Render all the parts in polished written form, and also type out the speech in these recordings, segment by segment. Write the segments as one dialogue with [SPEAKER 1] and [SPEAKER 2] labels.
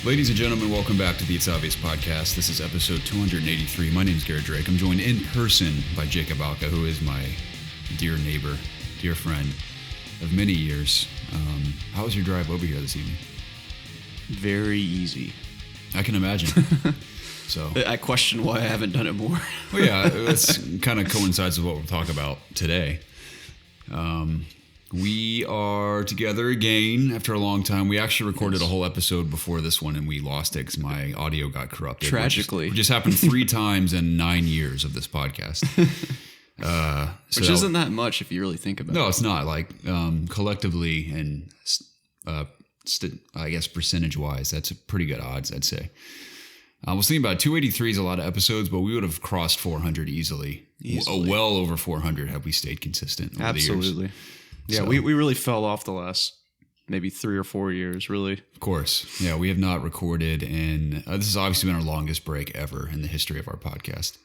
[SPEAKER 1] Ladies and gentlemen, welcome back to the It's Obvious podcast. This is episode 283. My name is Garrett Drake. I'm joined in person by Jacob Alka, who is my dear neighbor, dear friend of many years. How was your drive over here this evening?
[SPEAKER 2] Very easy.
[SPEAKER 1] I can imagine. So
[SPEAKER 2] I question why I haven't done it more.
[SPEAKER 1] Well, yeah, it's kind of coincides with what we'll talk about today. We are together again after a long time. We actually recorded a whole episode before this one, and we lost it because my audio got corrupted.
[SPEAKER 2] Tragically.
[SPEAKER 1] Which just happened 3 times in 9 years of this podcast.
[SPEAKER 2] Which isn't that much if you really think about it.
[SPEAKER 1] No, it's not. Like, collectively and, I guess, percentage-wise, that's a pretty good odds, I'd say. I was thinking about 283 is a lot of episodes, but we would have crossed 400 easily. Well over 400 had we stayed consistent over the years.
[SPEAKER 2] Absolutely. Yeah, so, we really fell off the last maybe 3 or 4 years, really.
[SPEAKER 1] Of course. Yeah, we have not recorded, and this has obviously been our longest break ever in the history of our podcast,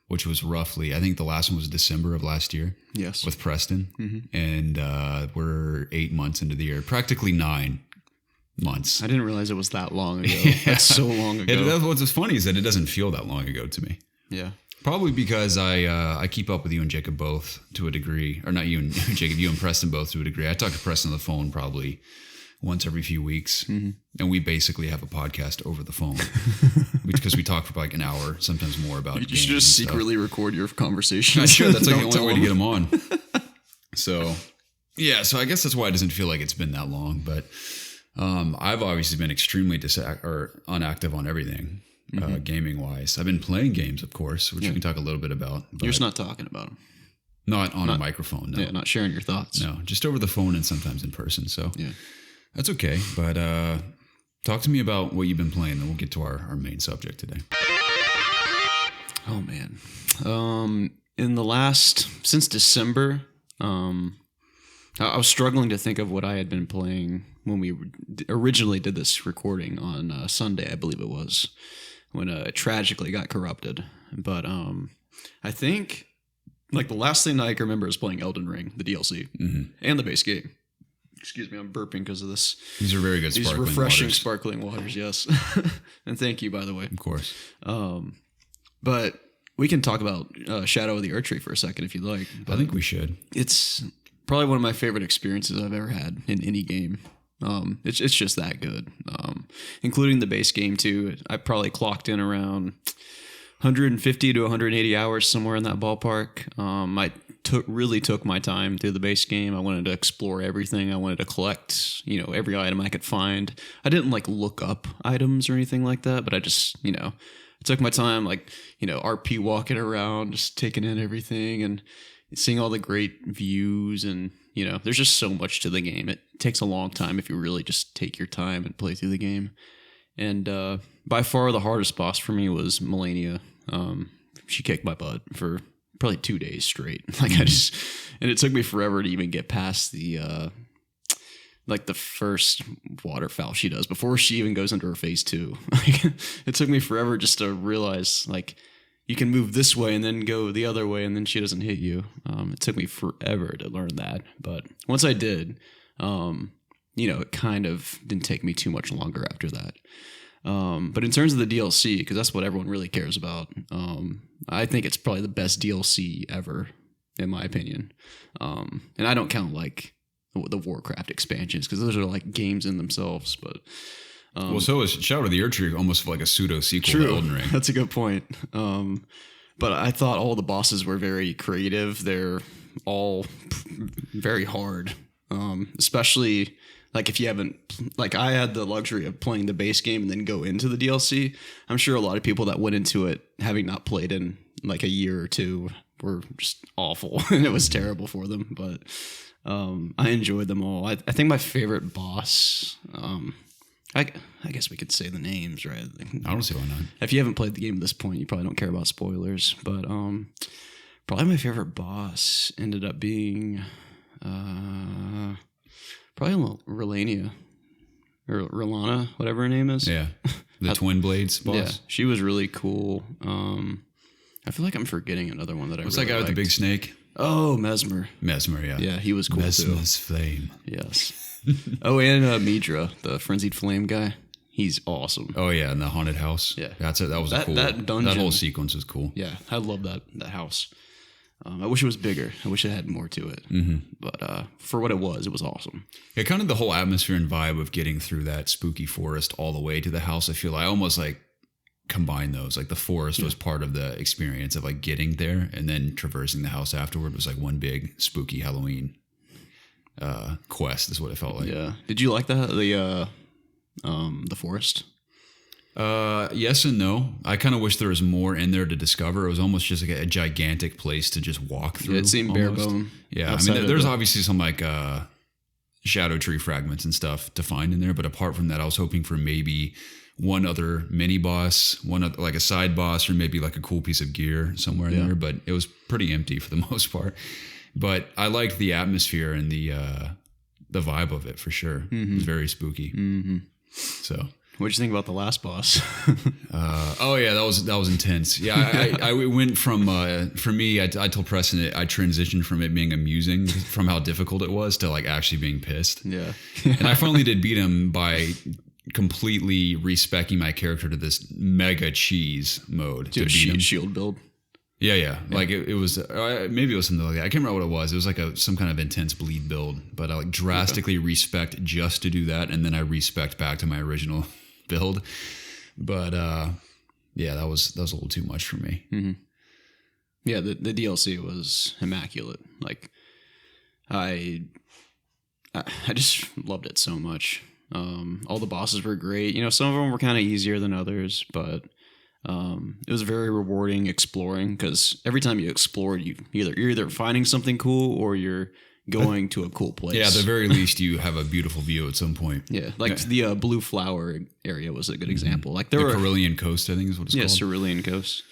[SPEAKER 1] which was roughly, I think the last one was December of last year.
[SPEAKER 2] Yes.
[SPEAKER 1] With Preston. Mm-hmm. And we're 8 months into the year, practically 9 months.
[SPEAKER 2] I didn't realize it was that long ago. Yeah. That's so long ago.
[SPEAKER 1] What's funny is that it doesn't feel that long ago to me.
[SPEAKER 2] Yeah.
[SPEAKER 1] Probably because I keep up with you and Jacob both to a degree, or not you and Jacob, you and Preston both to a degree. I talk to Preston on the phone probably once every few weeks, mm-hmm. and we basically have a podcast over the phone because we talk for like an hour, sometimes more about.
[SPEAKER 2] You should just secretly record your conversations.
[SPEAKER 1] I should. That's like the only way to get them on. So yeah, so I guess that's why it doesn't feel like it's been that long, but I've obviously been extremely unactive on everything. Mm-hmm. Gaming wise, I've been playing games, of course, which we can talk a little bit about.
[SPEAKER 2] You're just not talking about them.
[SPEAKER 1] Not on a microphone, no.
[SPEAKER 2] Yeah, not sharing your thoughts.
[SPEAKER 1] No, just over the phone and sometimes in person. So
[SPEAKER 2] yeah, that's
[SPEAKER 1] okay. But talk to me about what you've been playing, then we'll get to our main subject today.
[SPEAKER 2] Oh man, since December, I was struggling to think of what I had been playing when we originally did this recording on Sunday, I believe it was. When it tragically got corrupted. But I think like the last thing I can remember is playing Elden Ring, the DLC, mm-hmm. and the base game. Excuse me, I'm burping because of this.
[SPEAKER 1] These are very good sparkling waters.
[SPEAKER 2] These refreshing sparkling waters, yes. And thank you, by the way.
[SPEAKER 1] Of course.
[SPEAKER 2] But we can talk about Shadow of the Erdtree for a second if you'd like.
[SPEAKER 1] I think we should.
[SPEAKER 2] It's probably one of my favorite experiences I've ever had in any game. It's just that good, including the base game too. I probably clocked in around 150 to 180 hours, somewhere in that ballpark. I really took my time through the base game. I wanted to explore everything. I wanted to collect, every item I could find. I didn't like look up items or anything like that, but I just, I took my time, like, RP walking around, just taking in everything and seeing all the great views and, there's just so much to the game. It takes a long time if you really just take your time and play through the game. And by far the hardest boss for me was Melania. She kicked my butt for probably 2 days straight. And it took me forever to even get past the first waterfowl she does before she even goes into her phase 2. It took me forever just to realize, you can move this way and then go the other way and then she doesn't hit you. It took me forever to learn that. But once I did, it kind of didn't take me too much longer after that. But in terms of the DLC, because that's what everyone really cares about, I think it's probably the best DLC ever, in my opinion. And I don't count the Warcraft expansions because those are games in themselves, but...
[SPEAKER 1] so is Shadow of the Erdtree almost like a pseudo sequel to Elden Ring.
[SPEAKER 2] That's a good point. But I thought all the bosses were very creative. They're all very hard, especially if you haven't. I had the luxury of playing the base game and then go into the DLC. I'm sure a lot of people that went into it having not played in a year or two were just awful, and it was terrible for them. But I enjoyed them all. I think my favorite boss. I guess we could say the names, right?
[SPEAKER 1] I don't see why not.
[SPEAKER 2] If you haven't played the game at this point, you probably don't care about spoilers. But probably my favorite boss ended up being probably Relania or Relana, whatever her name is.
[SPEAKER 1] Yeah, the Twin Blades boss. Yeah,
[SPEAKER 2] she was really cool. I feel like I'm forgetting another one that I.
[SPEAKER 1] What's
[SPEAKER 2] really
[SPEAKER 1] that guy
[SPEAKER 2] liked.
[SPEAKER 1] with the big snake?
[SPEAKER 2] Oh, Mesmer.
[SPEAKER 1] Mesmer, yeah.
[SPEAKER 2] Yeah, he was cool
[SPEAKER 1] Mesmer's
[SPEAKER 2] too.
[SPEAKER 1] Flame.
[SPEAKER 2] Yes. Oh, and Midra, the Frenzied Flame guy. He's awesome.
[SPEAKER 1] Oh yeah, in the haunted house.
[SPEAKER 2] Yeah.
[SPEAKER 1] That was a cool.
[SPEAKER 2] That dungeon.
[SPEAKER 1] That whole sequence was cool.
[SPEAKER 2] Yeah, I love that house. I wish it was bigger. I wish it had more to it. But for what it was awesome.
[SPEAKER 1] Yeah, kind of the whole atmosphere and vibe of getting through that spooky forest all the way to the house. I feel I almost like combine those. Like the forest was part of the experience of like getting there, and then traversing the house afterward was like one big spooky Halloween quest. Is what it felt like.
[SPEAKER 2] Yeah. Did you like the forest?
[SPEAKER 1] Yes and no. I kind of wish there was more in there to discover. It was almost just like a gigantic place to just walk through.
[SPEAKER 2] Yeah, it seemed bare bone.
[SPEAKER 1] Yeah, I mean, there's obviously some like shadow tree fragments and stuff to find in there, but apart from that, I was hoping for maybe one other mini boss, like a side boss, or maybe like a cool piece of gear somewhere in there. But it was pretty empty for the most part. But I liked the atmosphere and the vibe of it for sure. It was very spooky. So.
[SPEAKER 2] What'd you think about the last boss?
[SPEAKER 1] Oh yeah, that was intense. Yeah, I went from for me, I told Preston I transitioned from it being amusing from how difficult it was to like actually being pissed.
[SPEAKER 2] Yeah.
[SPEAKER 1] And I finally did beat him by completely respecking my character to this mega cheese mode.
[SPEAKER 2] To beat him. Shield build.
[SPEAKER 1] Yeah. Like it was maybe it was something like that. I can't remember what it was. It was like some kind of intense bleed build, but I like drastically respect just to do that, and then I respect back to my original build. But yeah, that was a little too much for me.
[SPEAKER 2] Yeah, the DLC was immaculate. Like I just loved it so much. All the bosses were great. You know, some of them were kind of easier than others, but it was very rewarding exploring, because every time you explored, you're either finding something cool or you're going to a cool place.
[SPEAKER 1] Yeah, at the very least, you have a beautiful view at some point.
[SPEAKER 2] Yeah, like the Blue Flower area was a good example. Like
[SPEAKER 1] the Cerulean Coast, I think is what it's called.
[SPEAKER 2] Yeah, Cerulean Coast.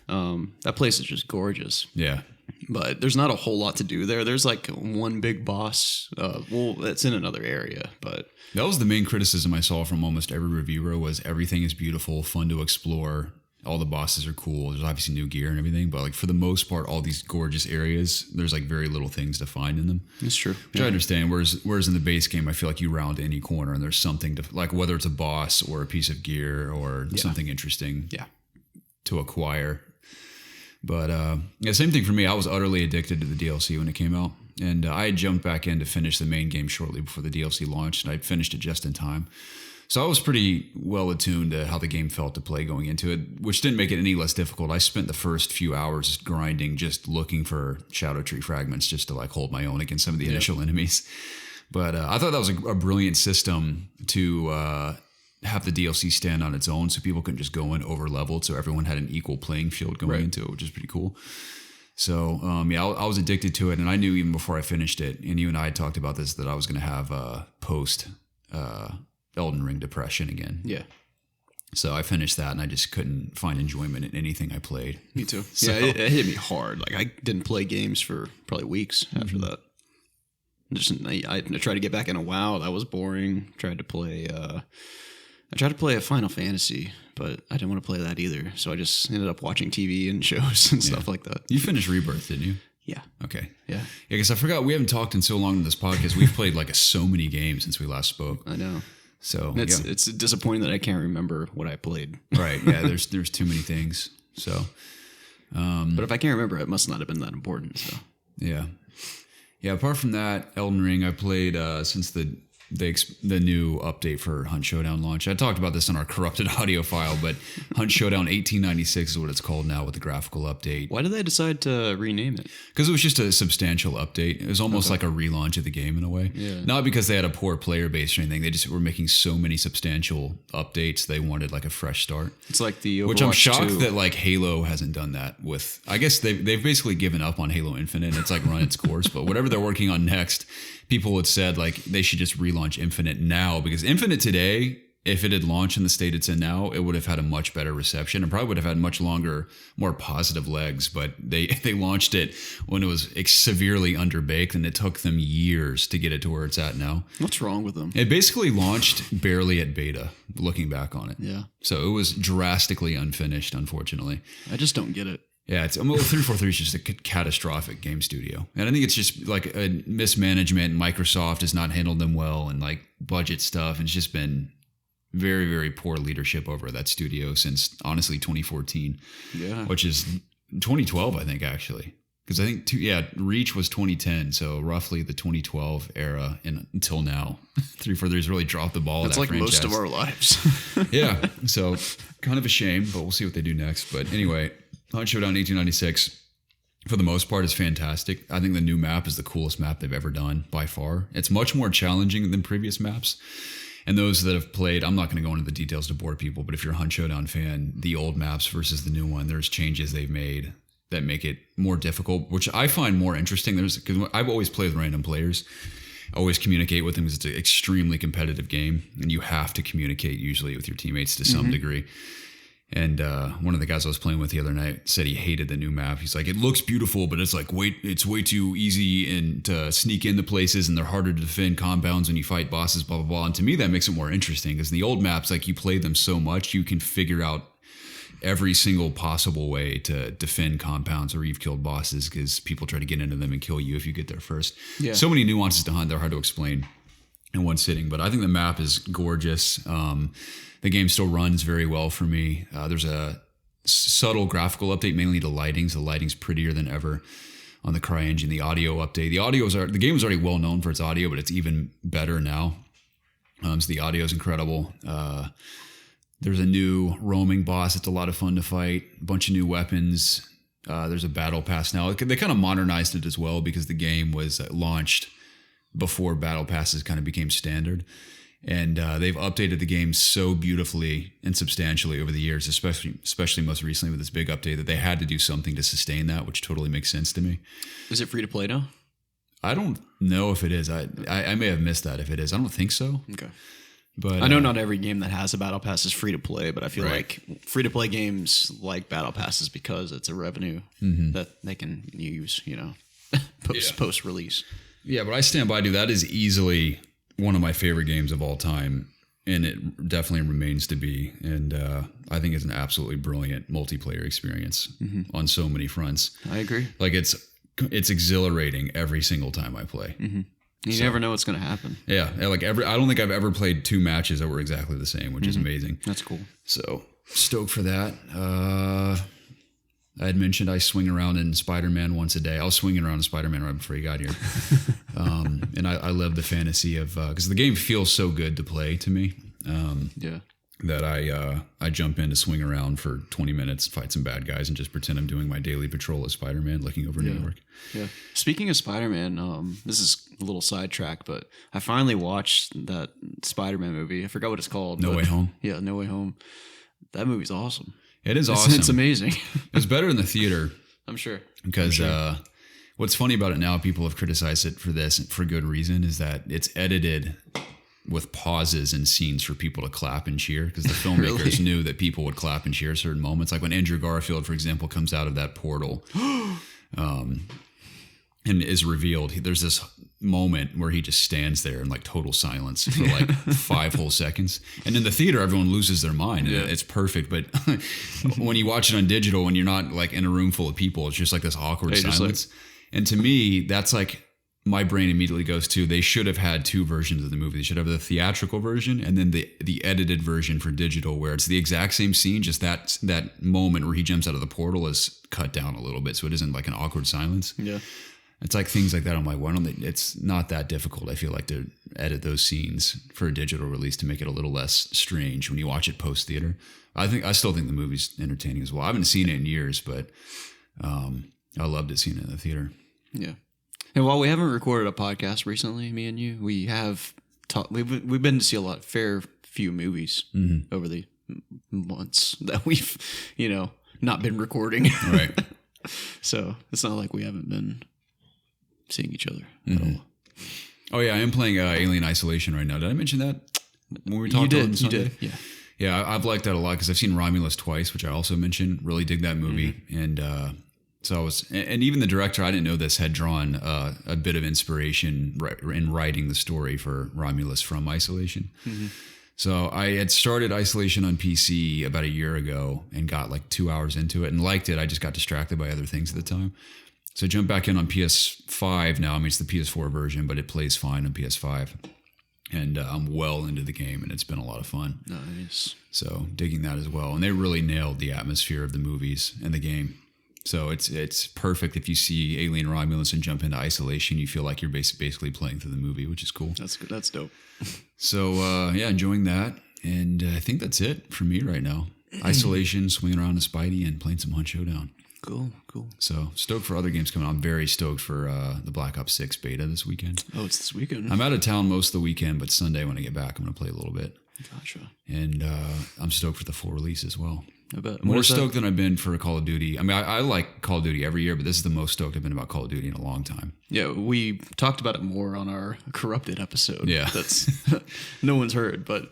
[SPEAKER 2] That place is just gorgeous.
[SPEAKER 1] Yeah.
[SPEAKER 2] But there's not a whole lot to do there. There's like one big boss. Well, it's in another area, but
[SPEAKER 1] that was the main criticism I saw from almost every reviewer was everything is beautiful, fun to explore. All the bosses are cool. There's obviously new gear and everything, but like for the most part, all these gorgeous areas, there's like very little things to find in them.
[SPEAKER 2] It's true.
[SPEAKER 1] Which I understand. Whereas in the base game, I feel like you round any corner and there's something to like, whether it's a boss or a piece of gear or something interesting to acquire. But same thing for me. I was utterly addicted to the DLC when it came out. And I had jumped back in to finish the main game shortly before the DLC launched, and I finished it just in time. So I was pretty well attuned to how the game felt to play going into it, which didn't make it any less difficult. I spent the first few hours grinding, just looking for shadow tree fragments just to like hold my own against some of the initial enemies. But I thought that was a brilliant system to have the DLC stand on its own, so people couldn't just go in over leveled, so everyone had an equal playing field going into it, which is pretty cool. So I was addicted to it, and I knew even before I finished it, and you and I had talked about this, that I was going to have post Elden Ring depression again.
[SPEAKER 2] Yeah.
[SPEAKER 1] So I finished that, and I just couldn't find enjoyment in anything I played.
[SPEAKER 2] Me too. So, yeah, it hit me hard. Like I didn't play games for probably weeks after that. I tried to get back into WoW. That was boring. I tried to play a Final Fantasy, but I didn't want to play that either. So I just ended up watching TV and shows and stuff like that.
[SPEAKER 1] You finished Rebirth, didn't you?
[SPEAKER 2] Yeah.
[SPEAKER 1] Okay.
[SPEAKER 2] Yeah.
[SPEAKER 1] I guess I forgot we haven't talked in so long in this podcast. We've played like so many games since we last spoke.
[SPEAKER 2] I know.
[SPEAKER 1] So
[SPEAKER 2] it's disappointing that I can't remember what I played.
[SPEAKER 1] Right. Yeah. There's too many things. So,
[SPEAKER 2] but if I can't remember, it must not have been that important. So
[SPEAKER 1] yeah. Apart from that, Elden Ring, I played since the new update for Hunt Showdown launch. I talked about this on our corrupted audio file, but Hunt Showdown 1896 is what it's called now with the graphical update.
[SPEAKER 2] Why did they decide to rename it?
[SPEAKER 1] Because it was just a substantial update. It was almost like a relaunch of the game in a way.
[SPEAKER 2] Yeah.
[SPEAKER 1] Not because they had a poor player base or anything. They just were making so many substantial updates. They wanted like a fresh start.
[SPEAKER 2] It's like the Overwatch
[SPEAKER 1] which I'm shocked
[SPEAKER 2] 2.
[SPEAKER 1] that like Halo hasn't done that with. I guess they've basically given up on Halo Infinite. It's like run its course. But whatever they're working on next, people had said like they should just relaunch Infinite now, because Infinite today, if it had launched in the state it's in now, it would have had a much better reception and probably would have had much longer, more positive legs. But they launched it when it was severely underbaked, and it took them years to get it to where it's at now.
[SPEAKER 2] What's wrong with them?
[SPEAKER 1] It basically launched barely at beta, looking back on it.
[SPEAKER 2] Yeah.
[SPEAKER 1] So it was drastically unfinished, unfortunately.
[SPEAKER 2] I just don't get it.
[SPEAKER 1] Yeah, 343 is just a catastrophic game studio. And I think it's just like a mismanagement. Microsoft has not handled them well, and like budget stuff. And it's just been very, very poor leadership over that studio since honestly 2014.
[SPEAKER 2] Yeah.
[SPEAKER 1] Which is 2012, I think, actually. Because I think, Reach was 2010, so roughly the 2012 era until now. 3 years really dropped the ball.
[SPEAKER 2] That's
[SPEAKER 1] that
[SPEAKER 2] like
[SPEAKER 1] franchise.
[SPEAKER 2] most of our lives.
[SPEAKER 1] Yeah, so kind of a shame, but we'll see what they do next. But anyway, Hunt Showdown 1896, for the most part, is fantastic. I think the new map is the coolest map they've ever done by far. It's much more challenging than previous maps. And those that have played, I'm not going to go into the details to bore people, but if you're a Hunt Showdown fan, the old maps versus the new one, there's changes they've made that make it more difficult, which I find more interesting. Because I've always played with random players, I always communicate with them because it's an extremely competitive game, and you have to communicate usually with your teammates to some degree. And one of the guys I was playing with the other night said he hated the new map. He's like, it looks beautiful, but it's like it's way too easy and to sneak into places, and they're harder to defend compounds when you fight bosses, blah, blah, blah. And to me, that makes it more interesting because the old maps, like you play them so much, you can figure out every single possible way to defend compounds or you've killed bosses because people try to get into them and kill you if you get there first. Yeah. So many nuances to Hunt, they're hard to explain in one sitting, but I think the map is gorgeous. The game still runs very well for me. There's a subtle graphical update, mainly to lighting. So the lighting's prettier than ever on the CryEngine. The audio update. The game is already well known for its audio, but it's even better now. So the audio is incredible. There's a new roaming boss. It's a lot of fun to fight. A bunch of new weapons. There's a battle pass now. They kind of modernized it as well because the game was launched before battle passes kind of became standard. And they've updated the game so beautifully and substantially over the years, especially most recently with this big update, that they had to do something to sustain that, which totally makes sense to me.
[SPEAKER 2] Is it free to play now?
[SPEAKER 1] I don't know if it is. I may have missed that if it is. I don't think so.
[SPEAKER 2] Okay.
[SPEAKER 1] But
[SPEAKER 2] I know not every game that has a battle pass is free to play, but I feel like free to play games like battle passes because it's a revenue that they can use, post release.
[SPEAKER 1] Yeah, but I stand by, dude. That is easily one of my favorite games of all time, and it definitely remains to be. And I think it's an absolutely brilliant multiplayer experience on so many fronts.
[SPEAKER 2] I agree.
[SPEAKER 1] Like it's exhilarating every single time I play.
[SPEAKER 2] You never know what's going to happen.
[SPEAKER 1] Yeah, like I don't think I've ever played 2 matches that were exactly the same, which is amazing.
[SPEAKER 2] That's cool.
[SPEAKER 1] So stoked for that. I had mentioned I swing around in Spider-Man once a day. I was swinging around in Spider-Man right before you got here. And I love the fantasy of, because the game feels so good to play to me. That I jump in to swing around for 20 minutes, fight some bad guys, and just pretend I'm doing my daily patrol as Spider-Man, looking over New York.
[SPEAKER 2] Yeah. Speaking of Spider-Man, this is a little sidetrack, but I finally watched that Spider-Man movie. I forgot what it's called.
[SPEAKER 1] No Way Home.
[SPEAKER 2] Yeah, No Way Home. That movie's awesome.
[SPEAKER 1] It is awesome.
[SPEAKER 2] It's amazing.
[SPEAKER 1] It's better in the theater.
[SPEAKER 2] I'm sure.
[SPEAKER 1] Because what's funny about it now, people have criticized it for this, and for good reason, is that it's edited with pauses and scenes for people to clap and cheer, because the filmmakers knew that people would clap and cheer at certain moments. Like when Andrew Garfield, for example, comes out of that portal and is revealed, there's this moment where he just stands there in like total silence for like 5 whole seconds. And in the theater, everyone loses their mind. Yeah. It's perfect. But when you watch it on digital, when you're not like in a room full of people, it's just like this awkward silence. And to me, that's like, my brain immediately goes to, they should have had 2 versions of the movie. They should have the theatrical version and then the edited version for digital, where it's the exact same scene, just that moment where he jumps out of the portal is cut down a little bit, so it isn't like an awkward silence.
[SPEAKER 2] Yeah.
[SPEAKER 1] It's like things like that. I'm like, why don't they? It's not that difficult, I feel like, to edit those scenes for a digital release to make it a little less strange when you watch it post theater. I still think the movie's entertaining as well. I haven't seen it in years, but I loved it seeing it in the theater.
[SPEAKER 2] Yeah. And while we haven't recorded a podcast recently, me and you, we have we've been to see a fair few movies over the months that we've, not been recording.
[SPEAKER 1] Right.
[SPEAKER 2] So it's not like we haven't been seeing each other at all.
[SPEAKER 1] Oh yeah, I am playing Alien Isolation right now. Did I mention that when we talked on Sunday?
[SPEAKER 2] You did. Yeah.
[SPEAKER 1] Yeah, I've liked that a lot because I've seen Romulus twice, which I also mentioned. Really dig that movie, and so I was, and even the director, I didn't know this, had drawn a bit of inspiration in writing the story for Romulus from Isolation. So I had started Isolation on PC about a year ago and got like 2 hours into it and liked it. I just got distracted by other things at the time. So I jumped back in on PS5 now. I mean, it's the PS4 version, but it plays fine on PS5. and I'm well into the game, and it's been a lot of fun.
[SPEAKER 2] Nice.
[SPEAKER 1] So digging that as well, and they really nailed the atmosphere of the movies and the game. So it's perfect if you see Alien Romulus and jump into isolation, you feel like you're basically playing through the movie, which is cool.
[SPEAKER 2] That's good. That's dope.
[SPEAKER 1] So yeah, enjoying that, and I think that's it for me right now. Isolation, swinging around a Spidey, and playing some Hunt Showdown.
[SPEAKER 2] Cool.
[SPEAKER 1] So stoked for other games coming out. I'm very stoked for the Black Ops 6 beta this weekend.
[SPEAKER 2] Oh, it's this weekend.
[SPEAKER 1] I'm out of town most of the weekend, but Sunday when I get back, I'm going to play a little bit.
[SPEAKER 2] Gotcha.
[SPEAKER 1] And I'm stoked for the full release as well.
[SPEAKER 2] I bet.
[SPEAKER 1] More stoked than I've been for a Call of Duty. I mean, I like Call of Duty every year, but this is the most stoked I've been about Call of Duty in a long time.
[SPEAKER 2] Yeah, we talked about it more on our Corrupted episode.
[SPEAKER 1] Yeah.
[SPEAKER 2] That's no one's heard, but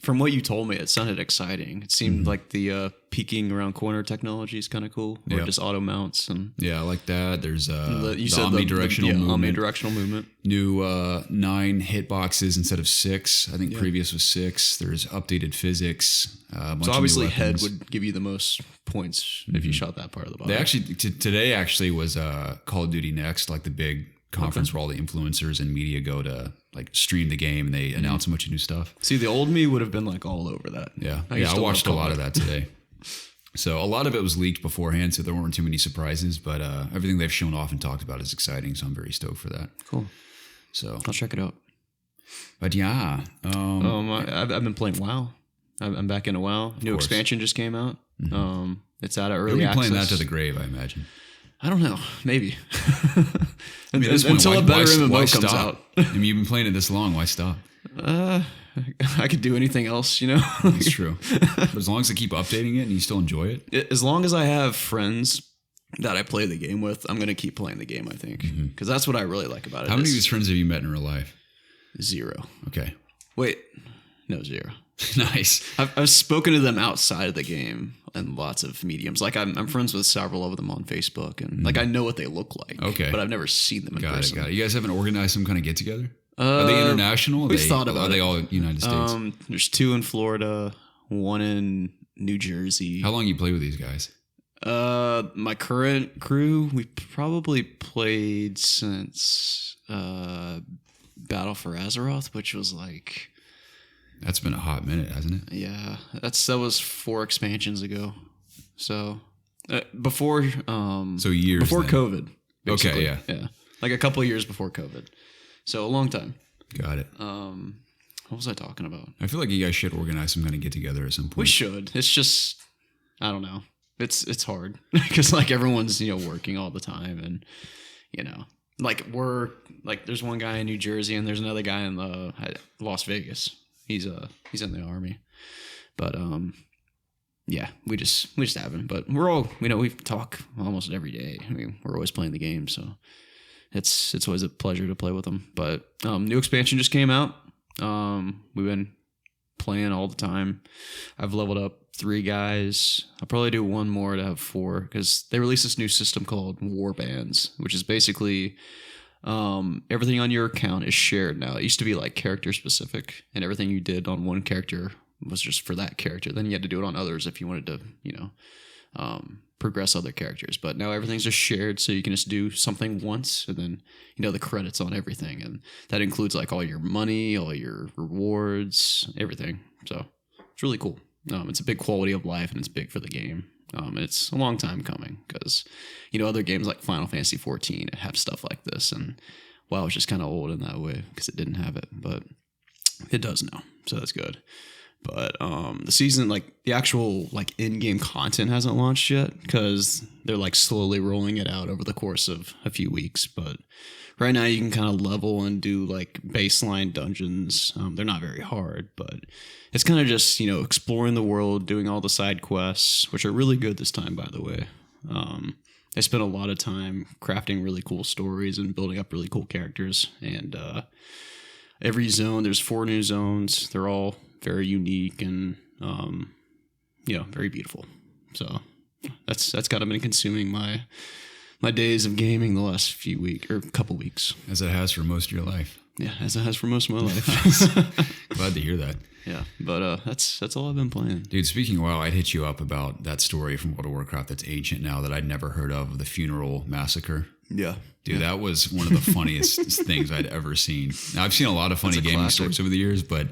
[SPEAKER 2] from what you told me, it sounded exciting. It seemed like the peeking around corner technology is kind of cool, or just auto mounts and
[SPEAKER 1] I like that. There's the
[SPEAKER 2] omnidirectional
[SPEAKER 1] movement.
[SPEAKER 2] omnidirectional movement.
[SPEAKER 1] New 9 hitboxes instead of 6. I think previous was 6. There's updated physics.
[SPEAKER 2] So obviously, head would give you the most points if you shot that part of the body.
[SPEAKER 1] They actually today actually was Call of Duty Next, like the big conference where all the influencers and media go to like stream the game, and they announce a bunch of new stuff.
[SPEAKER 2] See, the old me would have been like all over that.
[SPEAKER 1] Yeah, I watched a lot of that today. So a lot of it was leaked beforehand, so there weren't too many surprises. But everything they've shown off and talked about is exciting, so I'm very stoked for that.
[SPEAKER 2] Cool.
[SPEAKER 1] So
[SPEAKER 2] I'll check it out.
[SPEAKER 1] But yeah,
[SPEAKER 2] I've been playing WoW. I'm back into WoW. New expansion just came out. It's out of early access.
[SPEAKER 1] You'll be playing that to the grave, I imagine.
[SPEAKER 2] I don't know. Maybe.
[SPEAKER 1] Until
[SPEAKER 2] a better MMO comes out.
[SPEAKER 1] I mean, you've been playing it this long. Why stop?
[SPEAKER 2] I could do anything else, you know?
[SPEAKER 1] That's true. But as long as they keep updating it and you still enjoy it.
[SPEAKER 2] As long as I have friends that I play the game with, I'm going to keep playing the game, I think. Because that's what I really like about it.
[SPEAKER 1] How many of these friends have you met in real life?
[SPEAKER 2] 0.
[SPEAKER 1] Okay.
[SPEAKER 2] Wait. No, 0.
[SPEAKER 1] Nice.
[SPEAKER 2] I've spoken to them outside of the game in lots of mediums. Like I'm friends with several of them on Facebook, and like I know what they look like. Okay, but I've never seen them in person.
[SPEAKER 1] Got it. You guys haven't organized some kind of get together? Are they international?
[SPEAKER 2] We've thought about it.
[SPEAKER 1] Are they all United States?
[SPEAKER 2] There's 2 in Florida, 1 in New Jersey.
[SPEAKER 1] How long you play with these guys?
[SPEAKER 2] My current crew, we probably played since Battle for Azeroth, which was like.
[SPEAKER 1] That's been a hot minute, hasn't it?
[SPEAKER 2] Yeah, that was 4 expansions ago. So before
[SPEAKER 1] years
[SPEAKER 2] before
[SPEAKER 1] then.
[SPEAKER 2] COVID. Basically.
[SPEAKER 1] Okay,
[SPEAKER 2] yeah, like a couple of years before COVID. So a long time.
[SPEAKER 1] Got it.
[SPEAKER 2] What was I talking about?
[SPEAKER 1] I feel like you guys should organize some kind of get together at some point.
[SPEAKER 2] We should. It's just I don't know. It's hard because like everyone's working all the time, and like there's one guy in New Jersey and there's another guy in Las Vegas. He's in the army, but yeah, we just haven't. But we're all we talk almost every day. I mean, we're always playing the game, so it's always a pleasure to play with them. But new expansion just came out. We've been playing all the time. I've leveled up 3 guys. I'll probably do 1 more to have 4 because they released this new system called War Bands, which is basically. Everything on your account is shared now. It used to be like character specific, and everything you did on one character was just for that character. Then you had to do it on others if you wanted to, progress other characters. But now everything's just shared, so you can just do something once, and then the credits on everything, and that includes like all your money, all your rewards, everything. So it's really cool. It's a big quality of life, and it's big for the game. And it's a long time coming because, other games like Final Fantasy 14 have stuff like this. And WoW was just kind of old in that way because it didn't have it. But it does now. So that's good. But the season, like the actual like in-game content hasn't launched yet because they're like slowly rolling it out over the course of a few weeks. But right now you can kind of level and do like baseline dungeons. They're not very hard, but it's kind of just, exploring the world, doing all the side quests, which are really good this time, by the way. I spent a lot of time crafting really cool stories and building up really cool characters. And every zone, there's 4 new zones. They're all very unique and, very beautiful. So that's kind of been consuming my days of gaming the last few weeks or couple weeks.
[SPEAKER 1] As it has for most of your life.
[SPEAKER 2] Yeah, as it has for most of my life.
[SPEAKER 1] Glad to hear that.
[SPEAKER 2] Yeah, but that's all I've been playing.
[SPEAKER 1] Dude, speaking of WoW, I'd hit you up about that story from World of Warcraft that's ancient now that I'd never heard of, the funeral massacre.
[SPEAKER 2] Yeah.
[SPEAKER 1] Dude, that was one of the funniest things I'd ever seen. Now, I've seen a lot of funny gaming
[SPEAKER 2] classic.
[SPEAKER 1] stories over the years, but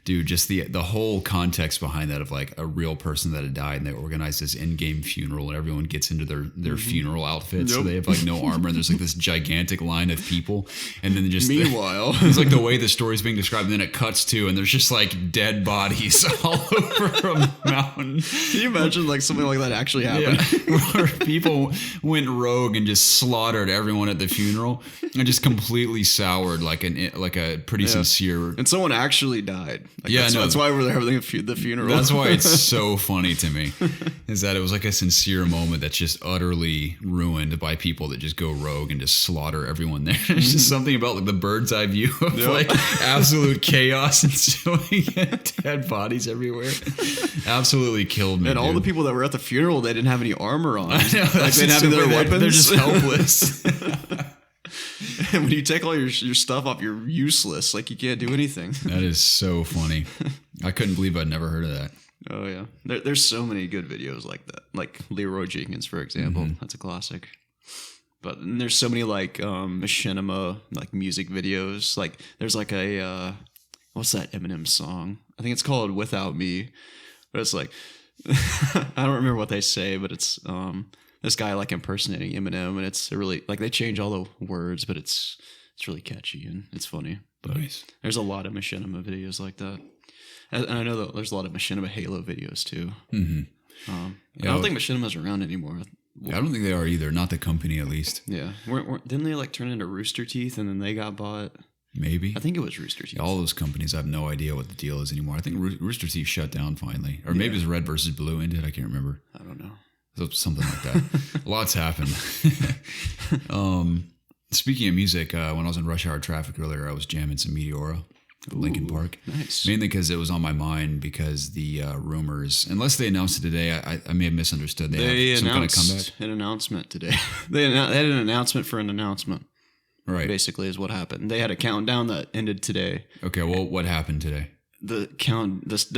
[SPEAKER 1] dude, just the whole context behind that of like a real person that had died and they organized this in-game funeral and everyone gets into their funeral outfits. So they have like no armor and there's like this gigantic line of people. And then just
[SPEAKER 2] meanwhile,
[SPEAKER 1] it's like the way the story's being described. And then it cuts to and there's just like dead bodies all over a mountain.
[SPEAKER 2] Can you imagine like something like that actually happened?
[SPEAKER 1] Yeah. Where people went rogue and just slaughtered everyone at the funeral and just completely soured like a pretty sincere.
[SPEAKER 2] And someone actually died. Like
[SPEAKER 1] Yeah,
[SPEAKER 2] that's why we're having the funeral.
[SPEAKER 1] That's why it's so funny to me, is that it was like a sincere moment that's just utterly ruined by people that just go rogue and just slaughter everyone there. There's just something about like the bird's eye view of like absolute chaos ensuing and dead bodies everywhere. Absolutely killed me.
[SPEAKER 2] And all the people that were at the funeral, they didn't have any armor on.
[SPEAKER 1] I know,
[SPEAKER 2] like they didn't have their weapons.
[SPEAKER 1] They're just helpless.
[SPEAKER 2] And when you take all your stuff off, you're useless. Like you can't do anything.
[SPEAKER 1] That is so funny. I couldn't believe I'd never heard of that.
[SPEAKER 2] Oh yeah, there's so many good videos like that. Like Leroy Jenkins, for example, that's a classic. But there's so many like machinima like music videos. Like there's like a what's that Eminem song? I think it's called "Without Me," but it's like I don't remember what they say, but it's this guy like impersonating Eminem, and it's really like they change all the words, but it's really catchy and it's funny. But
[SPEAKER 1] Nice.
[SPEAKER 2] there's a lot of machinima videos like that. And I know that there's a lot of Machinima Halo videos too. Mm-hmm. I don't think Machinima's around anymore.
[SPEAKER 1] I don't think they are either. Not the company, at least.
[SPEAKER 2] Yeah. Didn't they like turn into Rooster Teeth and then they got bought?
[SPEAKER 1] Maybe.
[SPEAKER 2] I think it was Rooster Teeth.
[SPEAKER 1] Yeah, all those companies, I have no idea what the deal is anymore. I think Rooster Teeth shut down finally. Or maybe it was Red versus Blue ended. I can't remember.
[SPEAKER 2] I don't know.
[SPEAKER 1] Something like that. Lots happened. Speaking of music, when I was in rush hour traffic earlier, I was jamming some Meteora. Linkin Park.
[SPEAKER 2] Nice.
[SPEAKER 1] Mainly because it was on my mind because the rumors, unless they announced it today, I may have misunderstood. They have some kind of comeback.
[SPEAKER 2] An announcement today. They had an announcement for an announcement.
[SPEAKER 1] Right.
[SPEAKER 2] Basically is what happened. They had a countdown that ended today.
[SPEAKER 1] Okay, well, what happened today?
[SPEAKER 2] The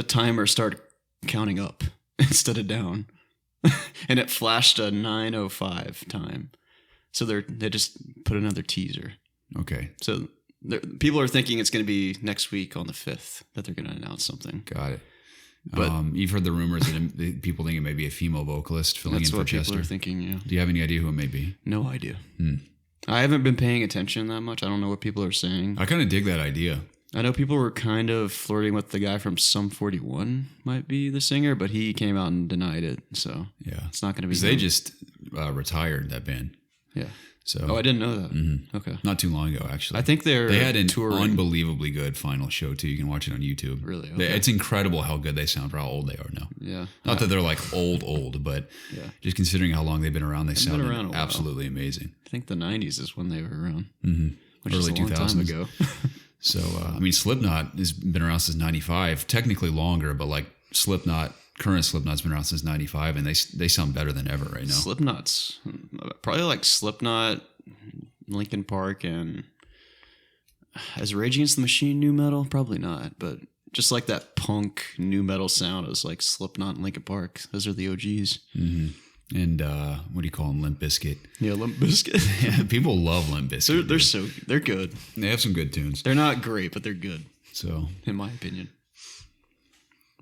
[SPEAKER 2] timer started counting up instead of down. And it flashed a 9:05 time. So they just put another teaser.
[SPEAKER 1] Okay.
[SPEAKER 2] So people are thinking it's going to be next week on the 5th that they're going to announce something.
[SPEAKER 1] Got it.
[SPEAKER 2] But
[SPEAKER 1] you've heard the rumors that people think it may be a female vocalist filling in for
[SPEAKER 2] that's what
[SPEAKER 1] Chester.
[SPEAKER 2] people are thinking, yeah.
[SPEAKER 1] Do you have any idea who it may be?
[SPEAKER 2] No idea. I haven't been paying attention that much. I don't know what people are saying.
[SPEAKER 1] I kind of dig that idea.
[SPEAKER 2] I know people were kind of flirting with the guy from Sum 41 might be the singer, but he came out and denied it. So
[SPEAKER 1] Yeah.
[SPEAKER 2] it's not going to be.
[SPEAKER 1] They just retired, that band.
[SPEAKER 2] Yeah.
[SPEAKER 1] So
[SPEAKER 2] Oh, I didn't know that. Okay.
[SPEAKER 1] not too long ago, actually.
[SPEAKER 2] I think
[SPEAKER 1] they had an
[SPEAKER 2] touring.
[SPEAKER 1] unbelievably good final show, too. You can watch it on YouTube.
[SPEAKER 2] Really?
[SPEAKER 1] They-
[SPEAKER 2] Okay.
[SPEAKER 1] It's incredible how good they sound for how old they are now.
[SPEAKER 2] Yeah.
[SPEAKER 1] Not that they're like old, but
[SPEAKER 2] Yeah.
[SPEAKER 1] just considering how long they've been around, they sound
[SPEAKER 2] around a while.
[SPEAKER 1] absolutely amazing.
[SPEAKER 2] I think the 90s is when they were around. Which
[SPEAKER 1] Early
[SPEAKER 2] is a long
[SPEAKER 1] 2000s.
[SPEAKER 2] time ago.
[SPEAKER 1] So, I mean, Slipknot has been around since 95, technically longer, but like current Slipknot's been around since 95, and they sound better than ever right now.
[SPEAKER 2] Slipknot's probably like Slipknot, Linkin Park, and is Rage Against the Machine new metal? Probably not, but just like that punk new metal sound is like Slipknot and Linkin Park. Those are the OGs.
[SPEAKER 1] And what do you call them? Limp Bizkit.
[SPEAKER 2] Yeah, Limp Bizkit.
[SPEAKER 1] Yeah, people love Limp Bizkit.
[SPEAKER 2] They're good.
[SPEAKER 1] They have some good tunes.
[SPEAKER 2] They're not great, but they're good,
[SPEAKER 1] So,
[SPEAKER 2] in my opinion.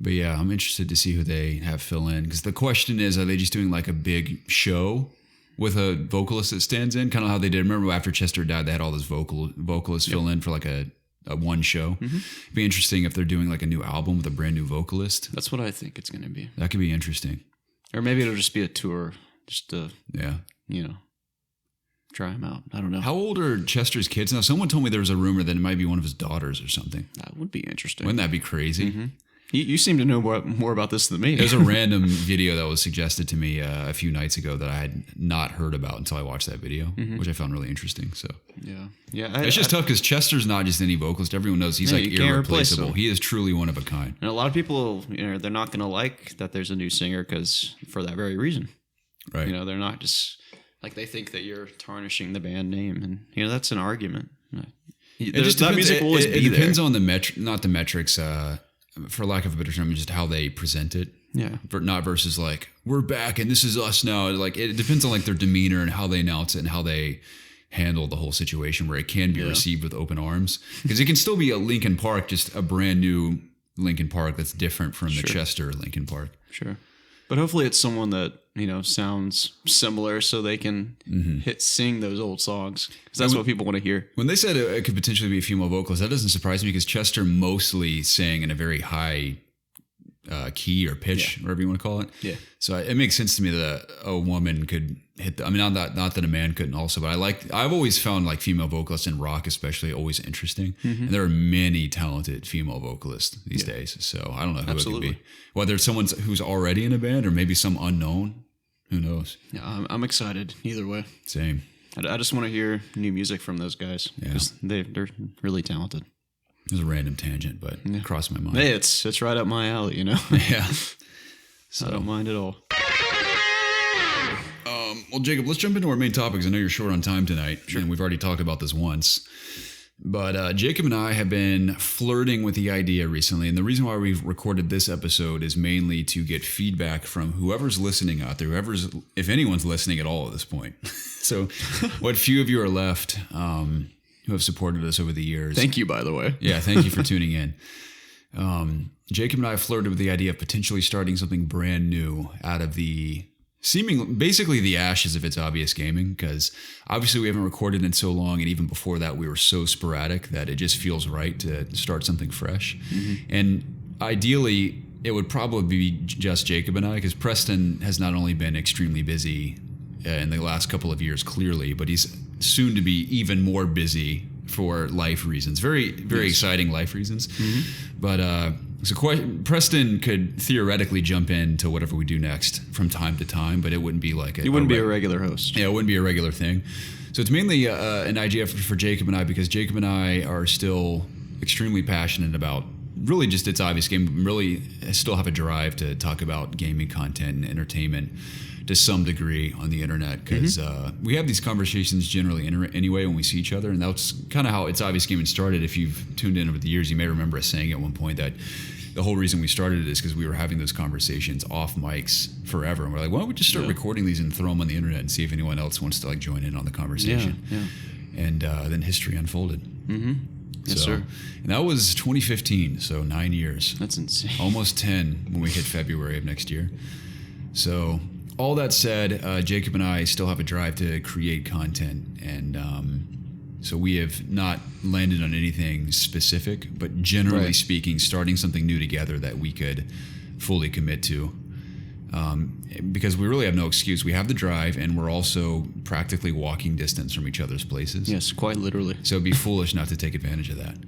[SPEAKER 1] but yeah, I'm interested to see who they have fill in, because the question is, are they just doing like a big show with a vocalist that stands in, kind of how they did? Remember after Chester died, they had all those vocalists fill in for like a one show. It'd be interesting if they're doing like a new album with a brand new vocalist.
[SPEAKER 2] That's what I think it's going to be.
[SPEAKER 1] That could be interesting.
[SPEAKER 2] Or maybe it'll just be a tour, just to,
[SPEAKER 1] Yeah.
[SPEAKER 2] try them out. I don't know.
[SPEAKER 1] How old are Chester's kids now? Someone told me there was a rumor that it might be one of his daughters or something.
[SPEAKER 2] That would be interesting.
[SPEAKER 1] Wouldn't that be crazy?
[SPEAKER 2] You seem to know more about this than me.
[SPEAKER 1] There's a random video that was suggested to me a few nights ago that I had not heard about until I watched that video, which I found really interesting. So
[SPEAKER 2] yeah.
[SPEAKER 1] it's just tough because Chester's not just any vocalist. Everyone knows he's like
[SPEAKER 2] you can't replace
[SPEAKER 1] irreplaceable.
[SPEAKER 2] him.
[SPEAKER 1] He is truly one of a kind.
[SPEAKER 2] And a lot of people, they're not going to like that there's a new singer because for that very reason.
[SPEAKER 1] Right.
[SPEAKER 2] They're not just like they think that you're tarnishing the band name, and that's an argument.
[SPEAKER 1] It just
[SPEAKER 2] that
[SPEAKER 1] depends,
[SPEAKER 2] music will always
[SPEAKER 1] it
[SPEAKER 2] be
[SPEAKER 1] depends
[SPEAKER 2] there.
[SPEAKER 1] on not the metrics. for lack of a better term, just how they present it.
[SPEAKER 2] Yeah.
[SPEAKER 1] Not versus like, we're back and this is us now. Like, it depends on like their demeanor and how they announce it and how they handle the whole situation, where it can be received with open arms. Because it can still be a Linkin Park, just a brand new Linkin Park that's different from the Chester Linkin Park.
[SPEAKER 2] Sure. But hopefully it's someone that, sounds similar so they can sing those old songs. Because that's what people want to hear.
[SPEAKER 1] When they said it could potentially be a female vocalist, that doesn't surprise me, because Chester mostly sang in a very high key or pitch, whatever you want to call it. Yeah. So it makes sense to me that a woman could hit not that a man couldn't also, but I've always found like female vocalists in rock especially always interesting. And there are many talented female vocalists these days. So I don't know who it could be. Whether it's someone who's already in a band or maybe some unknown, who knows? Yeah,
[SPEAKER 2] I'm excited either way.
[SPEAKER 1] Same.
[SPEAKER 2] I just want to hear new music from those guys. Yeah. They're really talented.
[SPEAKER 1] It was a random tangent, but it crossed my mind.
[SPEAKER 2] Hey, it's right up my alley,
[SPEAKER 1] Yeah.
[SPEAKER 2] So I don't mind at all.
[SPEAKER 1] Well, Jacob, let's jump into our main topics. I know you're short on time tonight, and we've already talked about this once. But Jacob and I have been flirting with the idea recently, and the reason why we've recorded this episode is mainly to get feedback from whoever's listening out there, if anyone's listening at all at this point. So what few of you are left who have supported us over the years.
[SPEAKER 2] Thank you, by the way.
[SPEAKER 1] Yeah, thank you for tuning in. Jacob and I flirted with the idea of potentially starting something brand new out of basically the ashes of It's Obvious Gaming, because obviously we haven't recorded in so long, and even before that we were so sporadic that it just feels right to start something fresh. And ideally it would probably be just Jacob and I, because Preston has not only been extremely busy in the last couple of years, clearly, but he's soon to be even more busy for life reasons, very, very exciting life reasons. But Preston could theoretically jump into whatever we do next from time to time, but it wouldn't be like
[SPEAKER 2] it wouldn't be a regular host.
[SPEAKER 1] Yeah, it wouldn't be a regular thing. So it's mainly an idea for Jacob and I, because Jacob and I are still extremely passionate about really just It's Obvious Gaming. Really still have a drive to talk about gaming content and entertainment to some degree on the internet, because we have these conversations generally anyway when we see each other, and that's kind of how It's Obvious Gaming started. If you've tuned in over the years, you may remember us saying at one point that the whole reason we started it is because we were having those conversations off mics forever, and we're like, why don't we just start recording these and throw them on the internet and see if anyone else wants to like join in on the conversation. And then history unfolded.
[SPEAKER 2] Yes, sir.
[SPEAKER 1] And that was 2015, so 9 years.
[SPEAKER 2] That's insane.
[SPEAKER 1] Almost 10 when we hit February of next year. So all that said, Jacob and I still have a drive to create content, and so we have not landed on anything specific, but generally speaking, starting something new together that we could fully commit to, because we really have no excuse. We have the drive, and we're also practically walking distance from each other's places.
[SPEAKER 2] Yes, quite literally.
[SPEAKER 1] So it'd be foolish not to take advantage of that.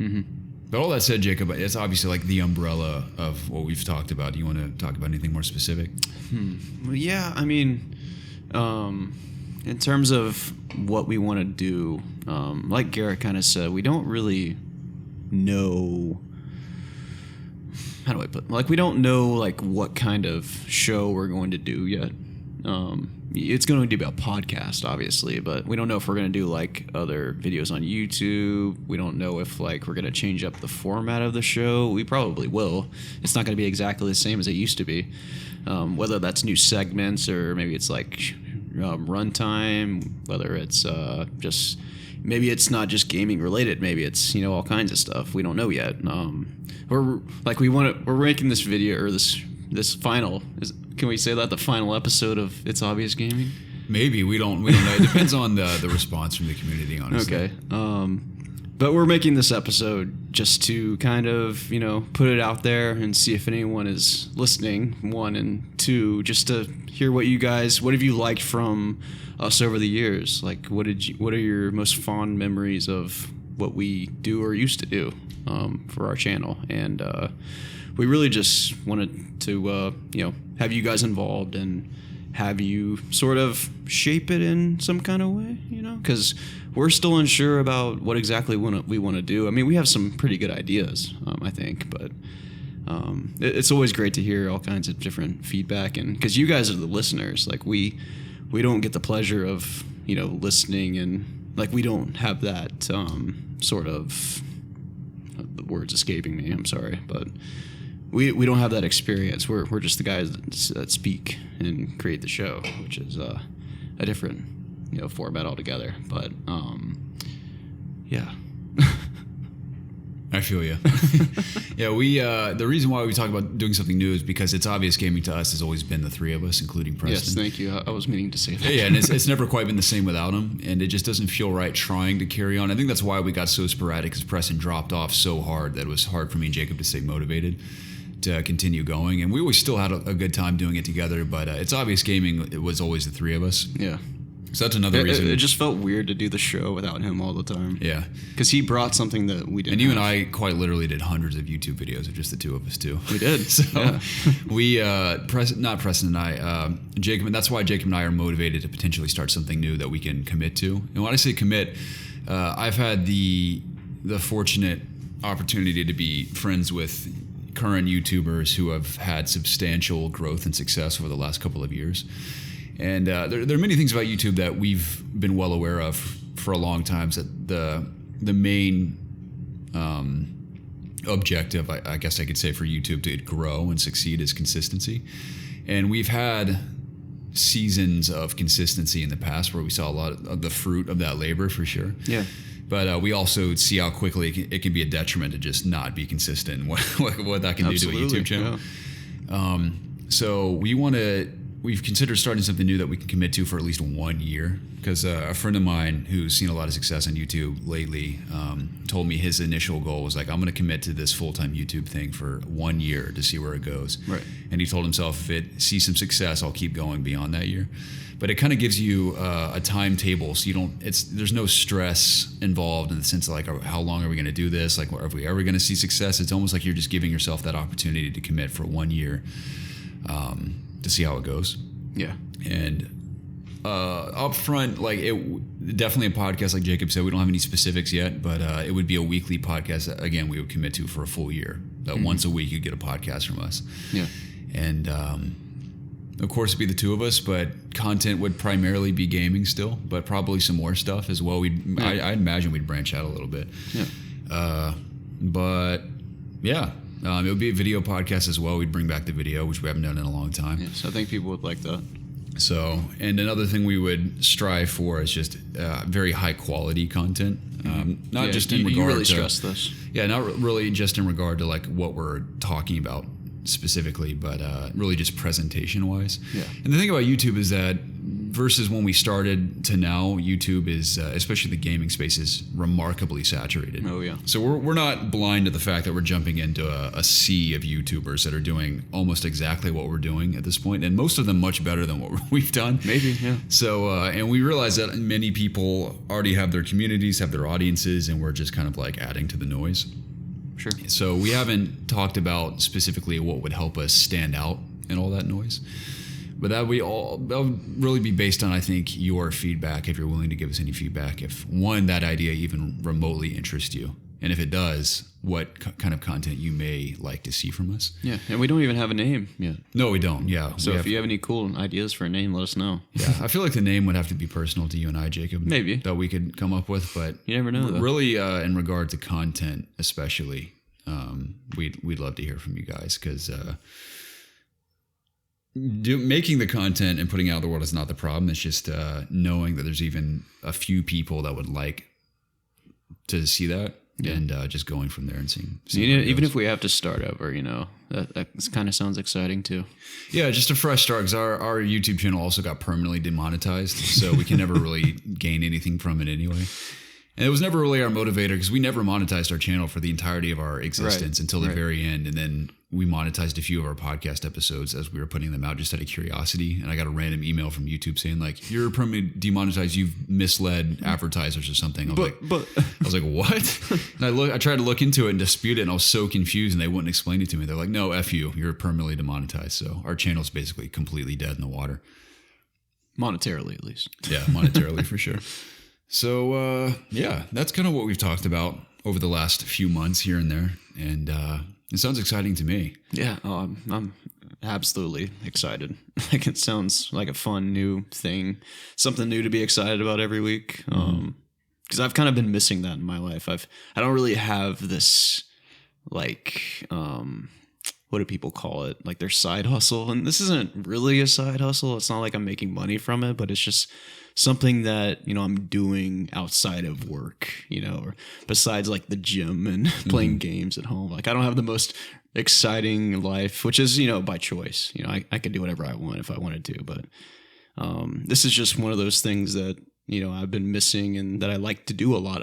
[SPEAKER 1] But all that said, Jacob, it's obviously like the umbrella of what we've talked about. Do you want to talk about anything more specific?
[SPEAKER 2] Well, yeah, I mean, in terms of what we want to do, like Garrett kind of said, we don't really know. How do I put? Like, we don't know like what kind of show we're going to do yet. It's going to be a podcast, obviously, but we don't know if we're going to do like other videos on YouTube. We don't know if like we're going to change up the format of the show. We probably will. It's not going to be exactly the same as it used to be. Whether that's new segments or maybe it's like runtime, whether it's just maybe it's not just gaming related. Maybe it's all kinds of stuff. We don't know yet. We're making this video or this final. Can we say that the final episode of It's Obvious Gaming?
[SPEAKER 1] Maybe we don't know. It depends on the response from the community, honestly.
[SPEAKER 2] Okay. But we're making this episode just to kind of put it out there and see if anyone is listening. 1 and 2, just to hear what have you liked from us over the years? Like, what are your most fond memories of what we do or used to do for our channel? And we really just wanted to have you guys involved and have you sort of shape it in some kind of way, because we're still unsure about what exactly we want to do. I mean, we have some pretty good ideas, I think, but it's always great to hear all kinds of different feedback, and because you guys are the listeners, like we don't get the pleasure of listening, and like we don't have that sort of, the word's escaping me, I'm sorry, but we don't have that experience. We're just the guys that speak and create the show, which is a different format altogether. But yeah.
[SPEAKER 1] I feel you. Yeah, we the reason why we talk about doing something new is because It's Obvious Gaming to us has always been the three of us, including Preston.
[SPEAKER 2] Yes, thank you. I was meaning to say that.
[SPEAKER 1] Yeah, and it's never quite been the same without him, and it just doesn't feel right trying to carry on. I think that's why we got so sporadic, because Preston dropped off so hard that it was hard for me and Jacob to stay motivated to continue going. And we always still had a good time doing it together, but It's Obvious Gaming, it was always the three of us.
[SPEAKER 2] Yeah.
[SPEAKER 1] So that's another reason.
[SPEAKER 2] It just felt weird to do the show without him all the time.
[SPEAKER 1] Yeah.
[SPEAKER 2] Because he brought something that we didn't
[SPEAKER 1] And you
[SPEAKER 2] have.
[SPEAKER 1] and I quite literally did hundreds of YouTube videos of just the two of us, too.
[SPEAKER 2] We did.
[SPEAKER 1] So
[SPEAKER 2] yeah.
[SPEAKER 1] we, not Preston and I, Jacob, and that's why Jacob and I are motivated to potentially start something new that we can commit to. And when I say commit, I've had the fortunate opportunity to be friends with current YouTubers who have had substantial growth and success over the last couple of years. And there are many things about YouTube that we've been well aware of for a long time. That the main objective, I guess I could say, for YouTube to grow and succeed is consistency. And we've had seasons of consistency in the past where we saw a lot of the fruit of that labor, for sure.
[SPEAKER 2] Yeah.
[SPEAKER 1] But we also see how quickly it can be a detriment to just not be consistent and what that can
[SPEAKER 2] Absolutely,
[SPEAKER 1] do to a YouTube channel.
[SPEAKER 2] Yeah.
[SPEAKER 1] So we've considered starting something new that we can commit to for at least 1 year, because a friend of mine who's seen a lot of success on YouTube lately told me his initial goal was like, I'm going to commit to this full-time YouTube thing for 1 year to see where it goes.
[SPEAKER 2] Right.
[SPEAKER 1] And he told himself, if it sees some success, I'll keep going beyond that year. But it kind of gives you a timetable, so there's no stress involved in the sense of like, how long are we going to do this? Like, are we ever going to see success? It's almost like you're just giving yourself that opportunity to commit for 1 year. To see how it goes.
[SPEAKER 2] Yeah.
[SPEAKER 1] And up front, like definitely a podcast, like Jacob said, we don't have any specifics yet, but it would be a weekly podcast that, again, we would commit to for a full year. That once a week you'd get a podcast from us.
[SPEAKER 2] Yeah.
[SPEAKER 1] And of course it'd be the two of us, but content would primarily be gaming still, but probably some more stuff as well. I imagine we'd branch out a little bit.
[SPEAKER 2] Yeah.
[SPEAKER 1] But yeah. It would be a video podcast as well. We'd bring back the video, which we haven't done in a long time.
[SPEAKER 2] Yes, I think people would like that.
[SPEAKER 1] So, and another thing we would strive for is just very high quality content. Not just in regard
[SPEAKER 2] you really
[SPEAKER 1] to,
[SPEAKER 2] stress this.
[SPEAKER 1] Yeah, not really just in regard to like what we're talking about specifically, but really just presentation wise.
[SPEAKER 2] Yeah.
[SPEAKER 1] And the thing about YouTube is that versus when we started to now, YouTube is, especially the gaming space, is remarkably saturated.
[SPEAKER 2] Oh, yeah.
[SPEAKER 1] So we're not blind to the fact that we're jumping into a sea of YouTubers that are doing almost exactly what we're doing at this point, and most of them much better than what we've done.
[SPEAKER 2] Maybe, yeah.
[SPEAKER 1] So, and we realize that many people already have their communities, have their audiences, and we're just kind of like adding to the noise.
[SPEAKER 2] Sure.
[SPEAKER 1] So we haven't talked about specifically what would help us stand out in all that noise. But that'll really be based on, I think, your feedback, if you're willing to give us any feedback. If, one, that idea even remotely interests you. And if it does, what kind of content you may like to see from us.
[SPEAKER 2] Yeah, and we don't even have a name yet.
[SPEAKER 1] No, we don't, yeah.
[SPEAKER 2] So if you have any cool ideas for a name, let us know.
[SPEAKER 1] Yeah, I feel like the name would have to be personal to you and I, Jacob.
[SPEAKER 2] Maybe.
[SPEAKER 1] That we could come up with, but...
[SPEAKER 2] You never know, though.
[SPEAKER 1] Really, in regard to content especially, we'd love to hear from you guys, because... making the content and putting it out in the world is not the problem. It's just knowing that there's even a few people that would like to see that, and just going from there and seeing
[SPEAKER 2] even if we have to start over, that kind of sounds exciting too.
[SPEAKER 1] Yeah, just a fresh start, because our YouTube channel also got permanently demonetized, so we can never really gain anything from it anyway. And it was never really our motivator, because we never monetized our channel for the entirety of our existence until the very end. And then we monetized a few of our podcast episodes as we were putting them out just out of curiosity. And I got a random email from YouTube saying, like, you're permanently demonetized. You've misled advertisers or something. I was like, what? And I tried to look into it and dispute it, and I was so confused, and they wouldn't explain it to me. They're like, no, F you. You're permanently demonetized. So our channel's basically completely dead in the water.
[SPEAKER 2] Monetarily, at least.
[SPEAKER 1] Yeah, monetarily for sure. So, that's kind of what we've talked about over the last few months here and there. And it sounds exciting to me.
[SPEAKER 2] Yeah, I'm absolutely excited. Like, it sounds like a fun new thing, something new to be excited about every week. Because I've kind of been missing that in my life. I don't really have this, like, what do people call it? Like their side hustle. And this isn't really a side hustle. It's not like I'm making money from it, but it's just something that, you know, I'm doing outside of work, you know, or besides like the gym and playing games at home. Like I don't have the most exciting life, which is, you know, by choice. You know, I could do whatever I want if I wanted to, but this is just one of those things that, you know, I've been missing and that I like to do a lot.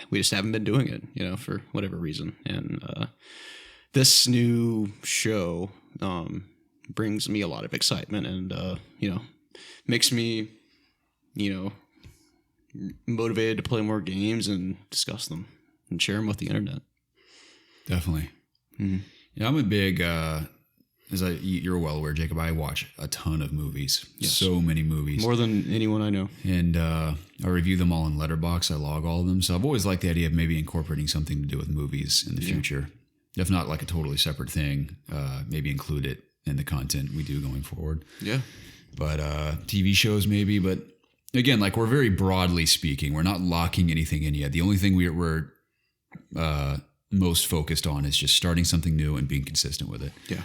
[SPEAKER 2] We just haven't been doing it, you know, for whatever reason. And this new show brings me a lot of excitement and, you know, makes me, you know, motivated to play more games and discuss them and share them with the internet.
[SPEAKER 1] Definitely. Mm-hmm. Yeah, I'm a big, you're well aware, Jacob, I watch a ton of movies. Yes. So many movies.
[SPEAKER 2] More than anyone I know.
[SPEAKER 1] And I review them all in Letterboxd. I log all of them. So I've always liked the idea of maybe incorporating something to do with movies in the future. If not like a totally separate thing, maybe include it in the content we do going forward.
[SPEAKER 2] Yeah.
[SPEAKER 1] But TV shows maybe. But again, like we're very broadly speaking. We're not locking anything in yet. The only thing we're most focused on is just starting something new and being consistent with it.
[SPEAKER 2] Yeah.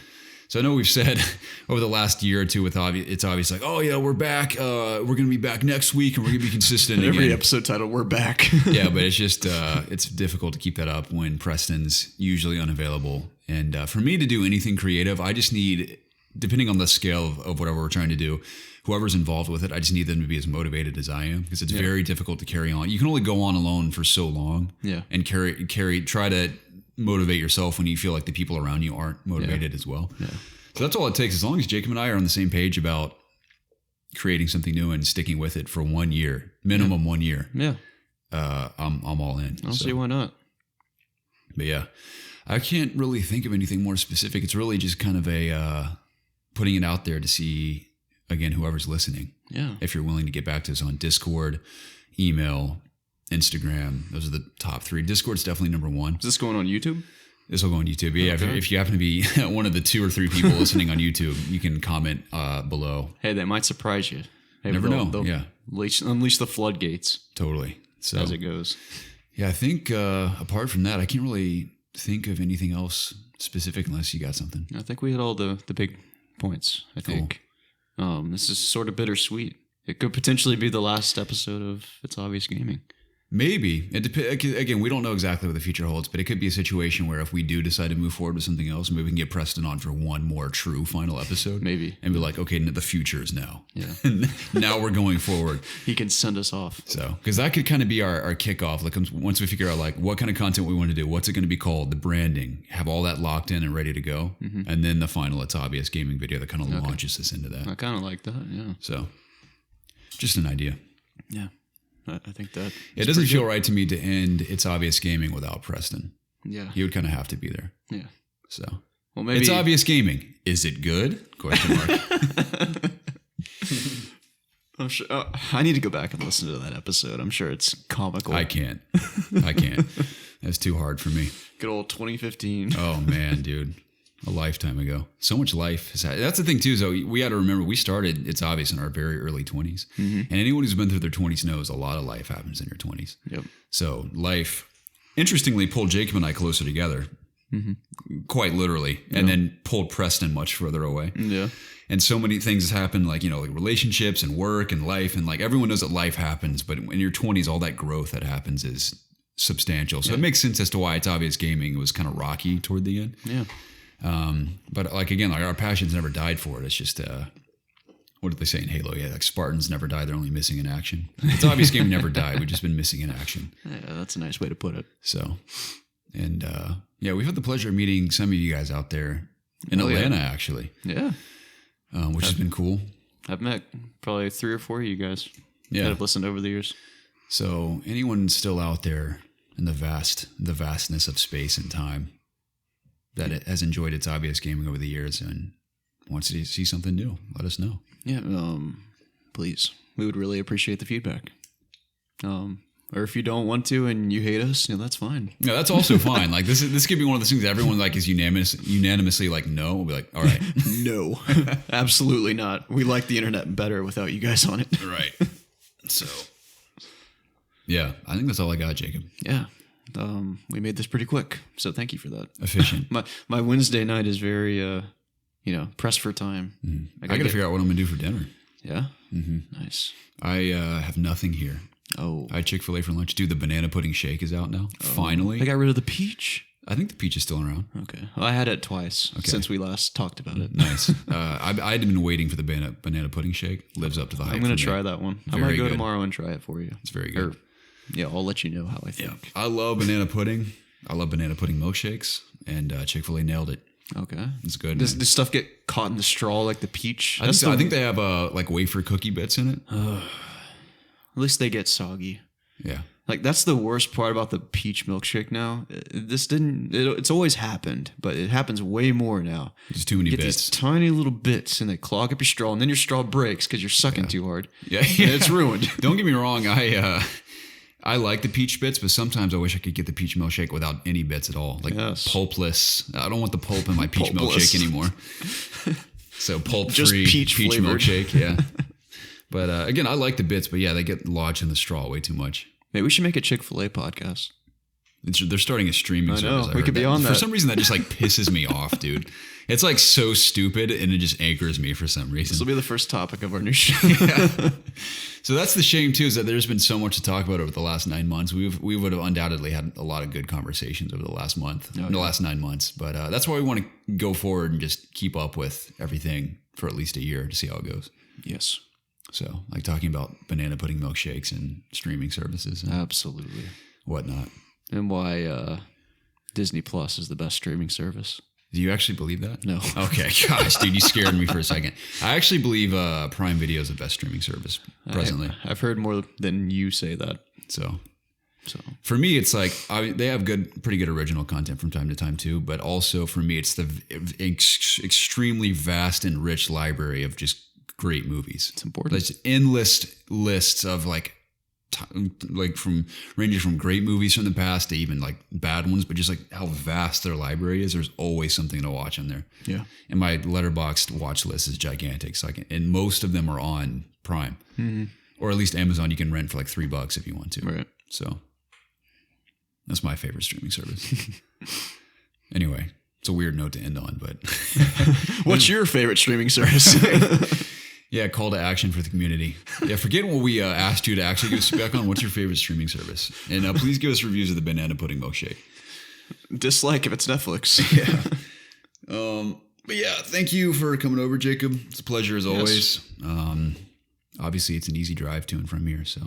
[SPEAKER 1] So I know we've said over the last year or two with It's Obvious, like, oh yeah, we're back. We're going to be back next week and we're going to be consistent again.
[SPEAKER 2] Every episode title, we're back.
[SPEAKER 1] Yeah, but it's just, it's difficult to keep that up when Preston's usually unavailable. And for me to do anything creative, I just need, depending on the scale of whatever we're trying to do, whoever's involved with it, I just need them to be as motivated as I am because it's very difficult to carry on. You can only go on alone for so long and try to motivate yourself when you feel like the people around you aren't motivated as well. Yeah. So that's all it takes. As long as Jacob and I are on the same page about creating something new and sticking with it for 1 year, minimum 1 year.
[SPEAKER 2] Yeah.
[SPEAKER 1] I'm all in.
[SPEAKER 2] I'll see why not.
[SPEAKER 1] But yeah, I can't really think of anything more specific. It's really just kind of a putting it out there to see, again, whoever's listening.
[SPEAKER 2] Yeah.
[SPEAKER 1] If you're willing to get back to us on Discord, email, Instagram, those are the top three. Discord's definitely number one.
[SPEAKER 2] Is this going on YouTube?
[SPEAKER 1] This will go on YouTube. Yeah, okay. If you happen to be one of the 2 or 3 people listening on YouTube, you can comment below.
[SPEAKER 2] Hey, that might surprise you. Hey,
[SPEAKER 1] never know. Yeah.
[SPEAKER 2] Unleash the floodgates.
[SPEAKER 1] Totally. So,
[SPEAKER 2] as it goes.
[SPEAKER 1] Yeah, I think apart from that, I can't really think of anything else specific unless you got something.
[SPEAKER 2] I think we hit all the big points, I think. Cool. This is sort of bittersweet. It could potentially be the last episode of It's Obvious Gaming.
[SPEAKER 1] Maybe. Again, we don't know exactly what the future holds, but it could be a situation where if we do decide to move forward with something else, maybe we can get Preston on for one more true final episode.
[SPEAKER 2] Maybe.
[SPEAKER 1] And be like, okay, the future is now.
[SPEAKER 2] Yeah.
[SPEAKER 1] Now we're going forward.
[SPEAKER 2] He can send us off.
[SPEAKER 1] So, because that could kind of be our kickoff. Like once we figure out like what kind of content we want to do, what's it going to be called, the branding, have all that locked in and ready to go. Mm-hmm. And then the final It's Obvious Gaming video that kind of launches us into that.
[SPEAKER 2] I kind of like that, yeah.
[SPEAKER 1] So, just an idea.
[SPEAKER 2] Yeah. I think that
[SPEAKER 1] it doesn't feel right to me to end It's Obvious Gaming without Preston.
[SPEAKER 2] Yeah.
[SPEAKER 1] He would kind of have to be there.
[SPEAKER 2] Yeah.
[SPEAKER 1] So,
[SPEAKER 2] well, maybe
[SPEAKER 1] It's Obvious Gaming. Is it good? Question mark.
[SPEAKER 2] I'm sure. I need to go back and listen to that episode. I'm sure it's comical.
[SPEAKER 1] I can't. That's too hard for me.
[SPEAKER 2] Good old 2015.
[SPEAKER 1] Oh man, dude. A lifetime ago. So much life has happened. That's the thing too, so we got to remember we started It's Obvious in our very early 20s. Mm-hmm. And anyone who's been through their 20s knows a lot of life happens in your 20s.
[SPEAKER 2] Yep.
[SPEAKER 1] So life, interestingly, pulled Jacob and I closer together, quite literally, and then pulled Preston much further away.
[SPEAKER 2] Yeah.
[SPEAKER 1] And so many things happen, like, like relationships and work and life. And like everyone knows that life happens, but in your 20s, all that growth that happens is substantial. So it makes sense as to why It's Obvious Gaming was kind of rocky toward the end.
[SPEAKER 2] Yeah.
[SPEAKER 1] But like, again, like our passions never died for it. It's just, what did they say in Halo? Yeah, like Spartans never die. They're only missing in action. It's Obvious Gaming never died. We've just been missing in action.
[SPEAKER 2] Yeah, that's a nice way to put it.
[SPEAKER 1] So, and we've had the pleasure of meeting some of you guys out there in Atlanta, actually.
[SPEAKER 2] Yeah.
[SPEAKER 1] Which has been cool.
[SPEAKER 2] I've met probably 3 or 4 of you guys that have listened over the years.
[SPEAKER 1] So anyone still out there in the vastness of space and time that it has enjoyed It's Obvious Gaming over the years and wants to see something new, let us know.
[SPEAKER 2] Yeah, please. We would really appreciate the feedback. Or if you don't want to and you hate us, that's fine.
[SPEAKER 1] No, that's also fine. Like this could be one of those things that everyone like is unanimously like no. We'll be like, all right,
[SPEAKER 2] no, absolutely not. We like the internet better without you guys on it.
[SPEAKER 1] Right. So, yeah, I think that's all I got, Jacob.
[SPEAKER 2] Yeah, We made this pretty quick, so thank you for that.
[SPEAKER 1] Efficient.
[SPEAKER 2] My Wednesday night is very, pressed for time.
[SPEAKER 1] I got to figure out what I'm going to do for dinner.
[SPEAKER 2] Yeah? Nice.
[SPEAKER 1] I have nothing here.
[SPEAKER 2] Oh.
[SPEAKER 1] I had Chick-fil-A for lunch. Dude, the banana pudding shake is out now. Finally.
[SPEAKER 2] They got rid of the peach?
[SPEAKER 1] I think the peach is still around.
[SPEAKER 2] Okay. Well, I had it twice since we last talked about it.
[SPEAKER 1] Nice. I'd been waiting for the banana pudding shake. Lives up to the hype.
[SPEAKER 2] I'm going to try that one. I might go tomorrow and try it for you.
[SPEAKER 1] It's very good.
[SPEAKER 2] I'll let you know how I think.
[SPEAKER 1] Yeah. I love banana pudding. I love banana pudding milkshakes. And Chick-fil-A nailed it.
[SPEAKER 2] Okay.
[SPEAKER 1] It's good.
[SPEAKER 2] Does this stuff get caught in the straw like the peach?
[SPEAKER 1] I think they have like wafer cookie bits in it.
[SPEAKER 2] At least they get soggy.
[SPEAKER 1] Yeah.
[SPEAKER 2] Like that's the worst part about the peach milkshake now. It's always happened, but it happens way more now.
[SPEAKER 1] There's too many
[SPEAKER 2] you get
[SPEAKER 1] bits.
[SPEAKER 2] These tiny little bits and they clog up your straw and then your straw breaks because you're sucking too hard.
[SPEAKER 1] Yeah.
[SPEAKER 2] And it's ruined.
[SPEAKER 1] Don't get me wrong. I like the peach bits, but sometimes I wish I could get the peach milkshake without any bits at all. Like pulpless. I don't want the pulp in my peach milkshake anymore. So pulp-free peach milkshake. Yeah. But again, I like the bits, but yeah, they get lodged in the straw way too much.
[SPEAKER 2] Maybe we should make a Chick-fil-A podcast.
[SPEAKER 1] They're starting a streaming service.
[SPEAKER 2] We could be on that.
[SPEAKER 1] For some reason, that just like pisses me off, dude. It's like so stupid, and it just anchors me for some reason.
[SPEAKER 2] This will be the first topic of our new show.
[SPEAKER 1] Yeah. So that's the shame too, is that there's been so much to talk about over the last 9 months. We would have undoubtedly had a lot of good conversations over the last month, the last 9 months. But that's why we want to go forward and just keep up with everything for at least a year to see how it goes.
[SPEAKER 2] Yes.
[SPEAKER 1] So, like talking about banana pudding milkshakes and streaming services and
[SPEAKER 2] absolutely
[SPEAKER 1] whatnot.
[SPEAKER 2] And why Disney Plus is the best streaming service.
[SPEAKER 1] Do you actually believe that?
[SPEAKER 2] No.
[SPEAKER 1] Okay. Gosh, dude, you scared me for a second. I actually believe Prime Video is the best streaming service presently.
[SPEAKER 2] I've heard more than you say that.
[SPEAKER 1] So for me, it's like they have pretty good original content from time to time too. But also for me, it's the extremely vast and rich library of just great movies.
[SPEAKER 2] It's important.
[SPEAKER 1] There's endless lists of ranging from great movies from the past to even like bad ones, but just like how vast their library is. There's always something to watch on there.
[SPEAKER 2] Yeah.
[SPEAKER 1] And my Letterboxd watch list is gigantic. So and most of them are on Prime, or at least Amazon. You can rent for like $3 if you want to.
[SPEAKER 2] Right.
[SPEAKER 1] So that's my favorite streaming service. Anyway, it's a weird note to end on, but
[SPEAKER 2] what's your favorite streaming service?
[SPEAKER 1] Yeah, call to action for the community. Yeah, forget what we asked you to actually give us feedback on. What's your favorite streaming service? And please give us reviews of the banana pudding milkshake.
[SPEAKER 2] Dislike if it's Netflix.
[SPEAKER 1] Yeah. But yeah, thank you for coming over, Jacob. It's a pleasure as always. Obviously, it's an easy drive to and from here, so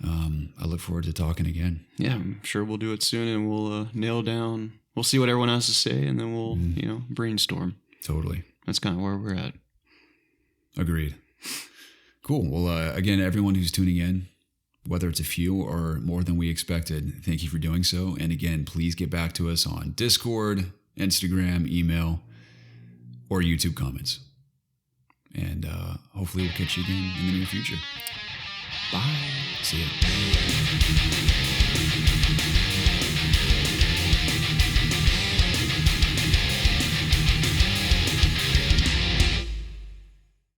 [SPEAKER 1] I look forward to talking again.
[SPEAKER 2] Yeah, I'm sure we'll do it soon, and we'll nail down. We'll see what everyone has to say, and then we'll brainstorm.
[SPEAKER 1] Totally.
[SPEAKER 2] That's kind of where we're at.
[SPEAKER 1] Agreed. Cool. Well, again, everyone who's tuning in, whether it's a few or more than we expected, thank you for doing so. And again, please get back to us on Discord, Instagram, email, or YouTube comments. And hopefully we'll catch you again in the near future.
[SPEAKER 2] Bye.
[SPEAKER 1] See ya.